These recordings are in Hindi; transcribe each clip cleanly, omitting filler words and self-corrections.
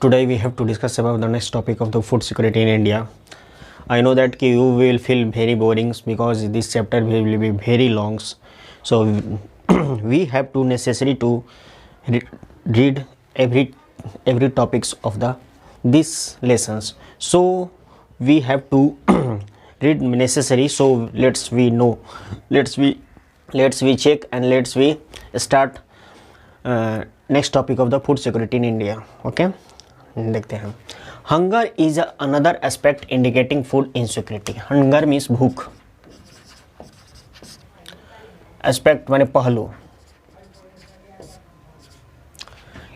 Today we have to discuss about the next topic of the food security in India. I know that you will feel very boring because this chapter will be very long. So we have to necessary to read every topics of these lessons. So we have to read necessary. So let's we check and let's we start next topic of the food security in India. Okay, देखते हैं. Hunger is another aspect indicating food insecurity. Hunger means भूख. Aspect माने पहलू.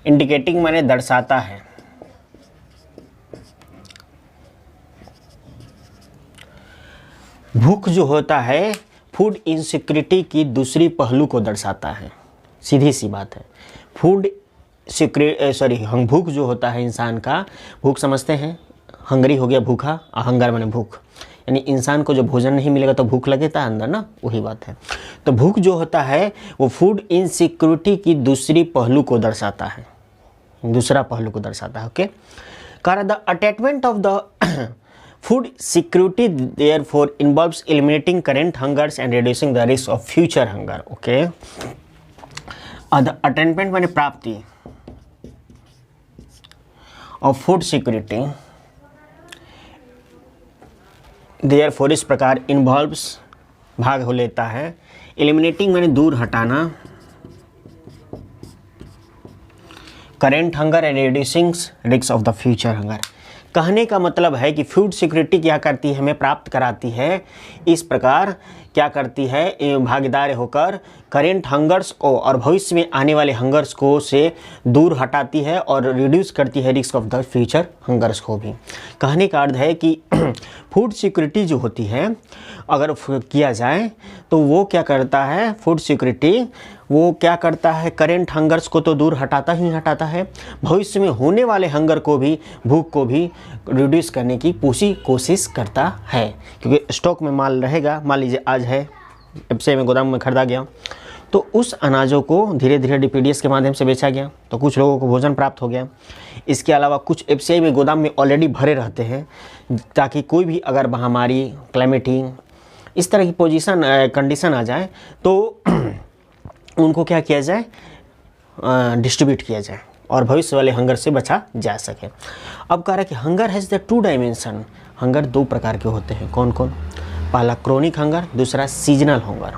Indicating माने दर्शाता है. भूख जो होता है फूड इनसिक्योरिटी की दूसरी पहलू को दर्शाता है. सीधी सी बात है. फूड भूख जो होता है इंसान का, भूख समझते हैं, हंगरी हो गया भूखा, हंगर माने भूख, यानी इंसान को जो भोजन नहीं मिलेगा तो भूख लगेता है अंदर ना, वही बात है. तो भूख जो होता है वो फूड इनसिक्योरिटी की दूसरी पहलू को दर्शाता है, दूसरा पहलू को दर्शाता है. ओके, कारण the attachment of the food security therefore involves eliminating current hungers and reducing the risk of future hunger. Okay, the attainment माने प्राप्ति of food security therefore इस प्रकार involves भाग हो लेता है. eliminating माने दूर हटाना, current hunger and reducing risk of the future hunger. कहने का मतलब है कि फूड सिक्योरिटी क्या करती है, हमें प्राप्त कराती है, इस प्रकार क्या करती है, भागीदार होकर करेंट हंगर्स को और भविष्य में आने वाले हंगर्स को से दूर हटाती है और रिड्यूस करती है risk of the future hungers को भी. कहने का अर्थ है कि फूड सिक्योरिटी जो होती है अगर किया जाए तो वो क्या करता है, फूड सिक्योरिटी वो क्या करता है, करेंट हंगर्स को तो दूर हटाता ही हटाता है, भविष्य में होने वाले हंगर को भी, भूख को भी रिड्यूस करने की पूरी कोशिश करता है. क्योंकि स्टॉक में माल रहेगा, मान लीजिए आज है, एफसीआई में गोदाम में खरीदा गया, तो उस अनाजों को धीरे धीरे डीपीडीएस के माध्यम से बेचा गया तो कुछ लोगों को भोजन प्राप्त हो गया. इसके अलावा कुछ एफसीआई में गोदाम में ऑलरेडी भरे रहते हैं ताकि कोई भी अगर महामारी, क्लाइमेटिंग इस तरह की कंडीशन आ जाए तो उनको क्या किया जाए, डिस्ट्रीब्यूट किया जाए और भविष्य वाले हंगर से बचा जा सके. अब कह रहा है कि hunger has the 2 dimension. Hunger 2 प्रकार के होते हैं. कौन कौन? पहला क्रोनिक हंगर, दूसरा सीजनल हंगर.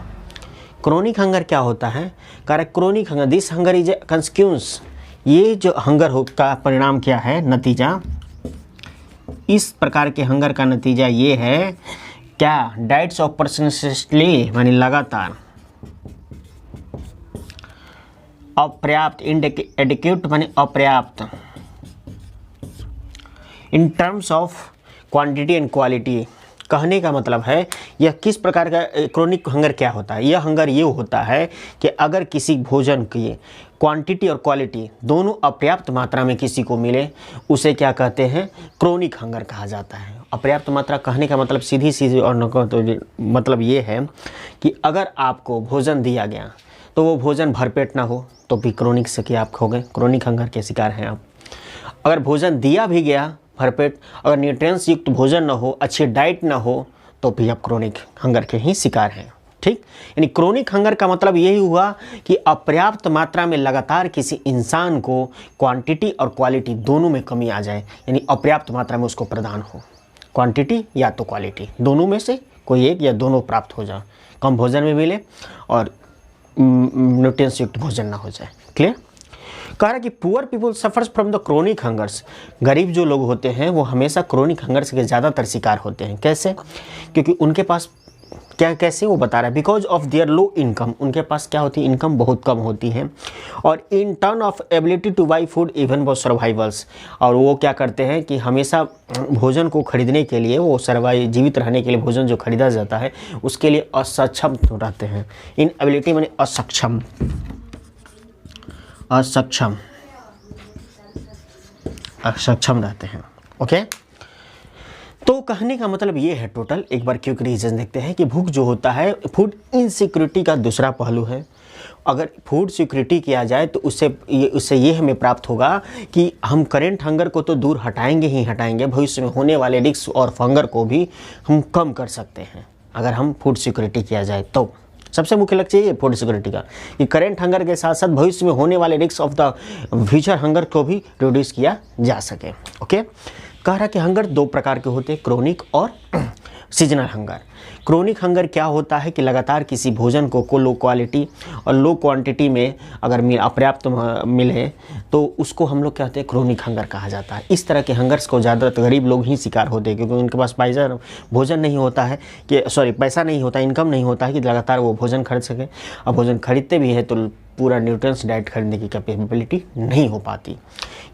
क्रोनिक हंगर क्या होता है? कह रहा है chronic hunger this hunger is a consequence. ये जो हंगर हो का परिणाम क्या है, नतीजा, इस प्रकार के हंगर का नतीजा ये है क्या, डाइट्स ऑफ पर्सिस्टेंटली माने लगातार, अपर्याप्त, इनएडिक्वेट माने अपर्याप्त, in terms of quantity and quality. कहने का मतलब है यह किस प्रकार का क्रोनिक हंगर क्या होता है. यह हंगर ये होता है कि अगर किसी भोजन की क्वांटिटी और क्वालिटी दोनों अपर्याप्त मात्रा में किसी को मिले उसे क्या कहते हैं, क्रोनिक हंगर कहा जाता है. अपर्याप्त मात्रा कहने का मतलब सीधी और न तो मतलब ये है कि अगर आपको भोजन दिया गया तो वो भोजन भरपेट ना हो तो भी क्रोनिक से कि आप खो गए, क्रोनिक हंगर के शिकार हैं आप. अगर भोजन दिया भी गया भरपेट, अगर न्यूट्रिएंट्स युक्त भोजन ना हो, अच्छी डाइट ना हो तो भी आप क्रोनिक हंगर के ही शिकार हैं. ठीक, यानी क्रोनिक हंगर का मतलब यही हुआ कि अपर्याप्त मात्रा में लगातार किसी इंसान को क्वांटिटी और क्वालिटी दोनों में कमी आ जाए, यानी अपर्याप्त मात्रा में उसको प्रदान हो, क्वांटिटी या तो क्वालिटी दोनों में से कोई एक या दोनों प्राप्त हो जाए, कम भोजन में मिले और न्यूट्रिएंट्स युक्त भोजन ना हो जाए. क्लियर? कह रहा कि poor people suffers from the chronic hungers. गरीब जो लोग होते हैं वो हमेशा क्रोनिक हंगर्स के ज़्यादातर शिकार होते हैं. कैसे? क्योंकि उनके पास कैसे वो बता रहा है, because of their low income. उनके पास क्या होती है, इनकम बहुत कम होती है, और in turn off ability two by food even for survivals. और वो क्या करते हैं कि हमेशा भोजन को खरीदने के लिए, वो जीवित रहने के लिए भोजन जो खरीदा जाता है उसके लिए असक्षम रहते हैं. इन एबिलिटी माने असक्षम रहते हैं. ओके, तो कहने का मतलब ये है टोटल एक बार क्विक रीजन देखते हैं कि भूख जो होता है फूड इनसिक्योरिटी का दूसरा पहलू है. अगर फूड सिक्योरिटी किया जाए तो उससे ये हमें प्राप्त होगा कि हम करेंट हंगर को तो दूर हटाएंगे ही हटाएंगे, भविष्य में होने वाले रिस्क और हंगर को भी हम कम कर सकते हैं अगर हम फूड सिक्योरिटी किया जाए तो। सबसे मुख्य लक्ष्य ये फूड सिक्योरिटी का कि करेंट हंगर के साथ साथ भविष्य में होने वाले risk of the future hunger को भी रिड्यूस किया जा सके। ओके, कह रहा कि हंगर दो प्रकार के होते हैं, क्रोनिक और सीजनल हंगर। क्रोनिक हंगर क्या होता है कि लगातार किसी भोजन को लो क्वालिटी और लो क्वांटिटी में अगर अपर्याप्त मिले तो उसको हम लोग कहते हैं क्रोनिक हंगर कहा जाता है। इस तरह के हंगर्स को ज़्यादातर गरीब लोग ही शिकार होते हैं, क्योंकि उनके पास भोजन नहीं होता है कि पैसा नहीं होता, इनकम नहीं होता है कि लगातार वो भोजन खरीद सके। और भोजन खरीदते भी है तो पूरा न्यूट्रिएंट्स डाइट खरीदने की कैपेबिलिटी नहीं हो पाती,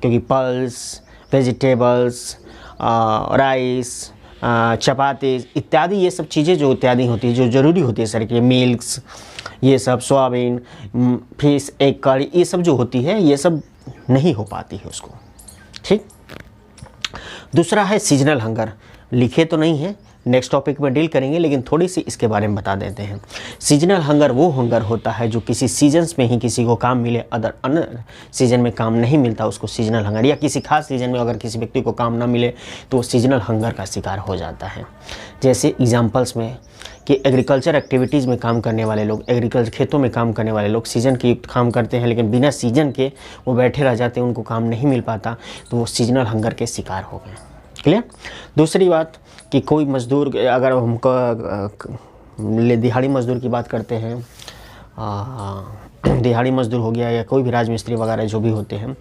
क्योंकि पल्स, वेजिटेबल्स, राइस, चपाती इत्यादि ये सब चीज़ें जो इत्यादि होती है जो ज़रूरी होती है शरीर के, मिल्क्स, ये सब सोयाबीन, फिश, एग करी, ये सब जो होती है ये सब नहीं हो पाती है उसको। ठीक, दूसरा है सीजनल हंगर। लिखे तो नहीं है, नेक्स्ट टॉपिक में डील करेंगे, लेकिन थोड़ी सी इसके बारे में बता देते हैं। सीजनल हंगर वो हंगर होता है जो किसी सीजन्स में ही किसी को काम मिले, अन्य सीजन में काम नहीं मिलता उसको सीजनल हंगर, या किसी खास सीजन में अगर किसी व्यक्ति को काम ना मिले तो वो सीजनल हंगर का शिकार हो जाता है। जैसे एग्जाम्पल्स में कि एग्रीकल्चर एक्टिविटीज़ में काम करने वाले लोग, एग्रीकल्चर खेतों में काम करने वाले लोग सीजन की काम करते हैं, लेकिन बिना सीजन के वो बैठे रह जाते हैं, उनको काम नहीं मिल पाता, तो वो सीजनल हंगर के शिकार हो गए। क्लियर। दूसरी बात कि कोई मज़दूर, अगर हमको दिहाड़ी मज़दूर की बात करते हैं, दिहाड़ी मज़दूर हो गया या कोई भी राजमिस्त्री वगैरह जो भी होते हैं,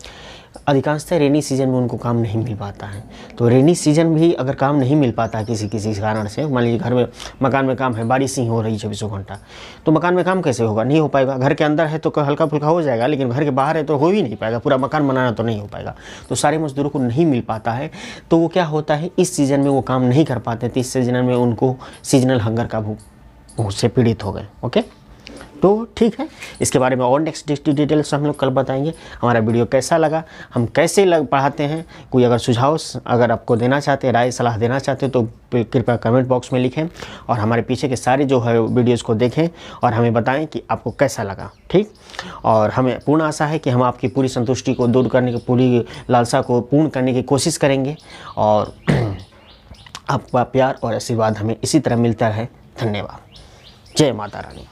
अधिकांशतः रेनी सीजन में उनको काम नहीं मिल पाता है। तो रेनी सीजन भी अगर काम नहीं मिल पाता है किसी कारण से, मान लीजिए घर में मकान में काम है, बारिश ही हो रही 24 घंटा, तो मकान में काम कैसे होगा? नहीं हो पाएगा। घर के अंदर है तो हल्का फुल्का हो जाएगा, लेकिन घर के बाहर है तो हो ही नहीं पाएगा, पूरा मकान बनाना तो नहीं हो पाएगा। तो सारे मजदूरों को नहीं मिल पाता है, तो वो क्या होता है, इस सीज़न में वो काम नहीं कर पाते, तो इस सीजन में उनको सीजनल हंगर का भूख से पीड़ित हो गए। ओके, तो ठीक है, इसके बारे में और नेक्स्ट डिटेल्स हम लोग कल बताएंगे। हमारा वीडियो कैसा लगा, हम कैसे पढ़ाते हैं, कोई अगर सुझाव अगर आपको देना चाहते हैं, राय सलाह देना चाहते हैं, तो कृपया कमेंट बॉक्स में लिखें, और हमारे पीछे के सारे जो है वीडियोज़ को देखें और हमें बताएं कि आपको कैसा लगा। ठीक, और हमें पूर्ण आशा है कि हम आपकी पूरी संतुष्टि को दूर करने की, पूरी लालसा को पूर्ण करने की कोशिश करेंगे, और आपका प्यार और आशीर्वाद हमें इसी तरह मिलता रहे। धन्यवाद। जय माता रानी।